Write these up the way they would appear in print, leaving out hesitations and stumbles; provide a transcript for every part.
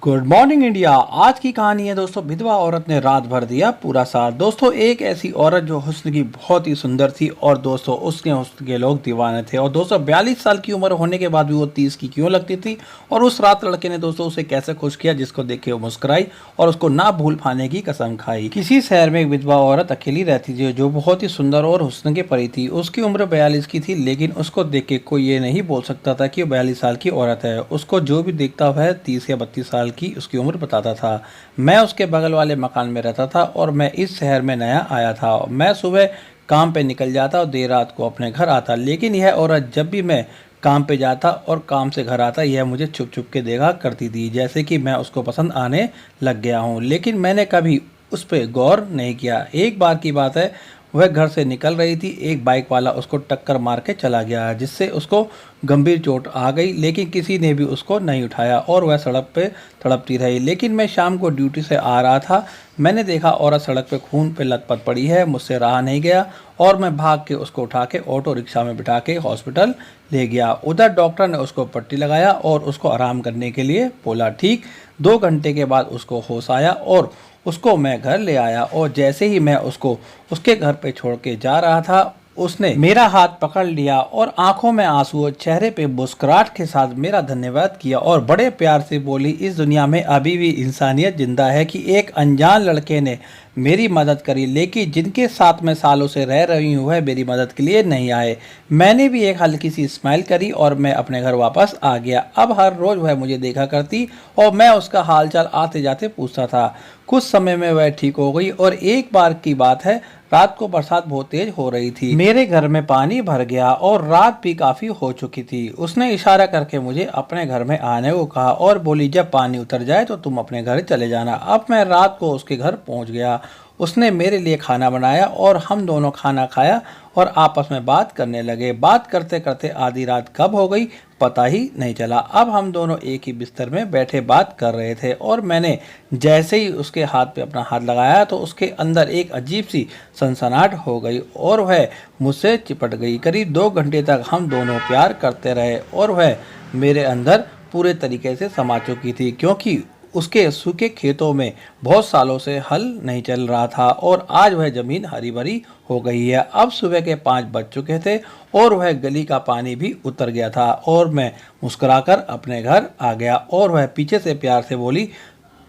Good morning India. आज की कहानी है दोस्तों, विधवा औरत ने रात भर दिया पूरा साथ। दोस्तों एक ऐसी औरत जो हुस्न की बहुत ही सुंदर थी और दोस्तों उसके हुस्न के लोग दीवाने थे। और दोस्तों 42 साल की उम्र होने के बाद भी वो 30 की क्यों लगती थी। और उस रात लड़के ने दोस्तों उसे कैसे खुश किया जिसको देख के वो मुस्कुराई और उसको ना भूल पाने की कसम खाई। किसी शहर में एक विधवा औरत अकेली रहती थी जो बहुत ही सुंदर और हुस्न के परी थी। उसकी उम्र 42 की थी, लेकिन उसको देख के कोई ये नहीं बोल सकता था कि वो 42 साल की औरत है। उसको जो भी देखता वह 30 या 32 साल की उसकी उम्र बताता था। मैं उसके बगल वाले मकान में रहता था और मैं इस शहर में नया आया था। मैं सुबह काम पे निकल जाता और देर रात को अपने घर आता, लेकिन यह औरत जब भी मैं काम पे जाता और काम से घर आता यह मुझे छुप छुप के देखा करती थी, जैसे कि मैं उसको पसंद आने लग गया हूँ। लेकिन मैंने कभी उस पर गौर नहीं किया। एक बार की बात है, वह घर से निकल रही थी, एक बाइक वाला उसको टक्कर मार के चला गया जिससे उसको गंभीर चोट आ गई, लेकिन किसी ने भी उसको नहीं उठाया और वह सड़क पे तड़पती रही। लेकिन मैं शाम को ड्यूटी से आ रहा था, मैंने देखा औरत सड़क पे खून पे लथपथ पड़ी है। मुझसे रहा नहीं गया और मैं भाग के उसको उठा के ऑटो रिक्शा में बिठा के हॉस्पिटल ले गया। उधर डॉक्टर ने उसको पट्टी लगाया और उसको आराम करने के लिए बोला। ठीक 2 घंटे के बाद उसको होश आया और उसको मैं घर ले आया। और जैसे ही मैं उसको उसके घर पे छोड़ के जा रहा था, उसने मेरा हाथ पकड़ लिया और आंखों में आंसू और चेहरे पे मुस्कुराहट के साथ मेरा धन्यवाद किया और बड़े प्यार से बोली, इस दुनिया में अभी भी इंसानियत जिंदा है कि एक अनजान लड़के ने मेरी मदद करी, लेकिन जिनके साथ मैं सालों से रह रही हूँ वह मेरी मदद के लिए नहीं आए। मैंने भी एक हल्की सी स्माइल करी और मैं अपने घर वापस आ गया। अब हर रोज वह मुझे देखा करती और मैं उसका हालचाल आते जाते पूछता था। कुछ समय में वह ठीक हो गई और एक बार की बात है, रात को बरसात बहुत तेज हो रही थी। मेरे घर में पानी भर गया और रात भी काफी हो चुकी थी। उसने इशारा करके मुझे अपने घर में आने को कहा और बोली, जब पानी उतर जाए तो तुम अपने घर चले जाना। अब मैं रात को उसके घर पहुंच गया। उसने मेरे लिए खाना बनाया और हम दोनों खाना खाया और आपस में बात करने लगे। बात करते करते आधी रात कब हो गई पता ही नहीं चला। अब हम दोनों एक ही बिस्तर में बैठे बात कर रहे थे और मैंने जैसे ही उसके हाथ पे अपना हाथ लगाया तो उसके अंदर एक अजीब सी सनसनाहट हो गई और वह मुझसे चिपट गई। करीब 2 घंटे तक हम दोनों प्यार करते रहे और वह मेरे अंदर पूरे तरीके से समा चुकी थी, क्योंकि उसके सूखे खेतों में बहुत सालों से हल नहीं चल रहा था और आज वह जमीन हरी भरी हो गई है। अब सुबह के 5 बज चुके थे और वह गली का पानी भी उतर गया था और मैं मुस्कुराकर अपने घर आ गया और वह पीछे से प्यार से बोली,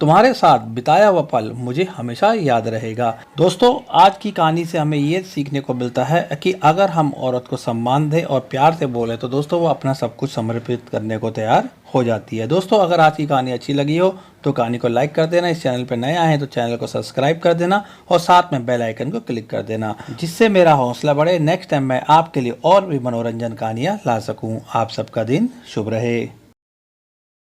तुम्हारे साथ बिताया हुआ पल मुझे हमेशा याद रहेगा। दोस्तों आज की कहानी से हमें ये सीखने को मिलता है कि अगर हम औरत को सम्मान दें और प्यार से बोले तो दोस्तों वो अपना सब कुछ समर्पित करने को तैयार हो जाती है। दोस्तों अगर आज की कहानी अच्छी लगी हो तो कहानी को लाइक कर देना, इस चैनल पर नए आए हैं तो चैनल को सब्सक्राइब कर देना और साथ में बेल आइकन को क्लिक कर देना, जिससे मेरा हौसला बढ़े। नेक्स्ट टाइम मैं आपके लिए और भी मनोरंजन कहानियाँ ला सकूँ। आप सबका दिन शुभ रहे।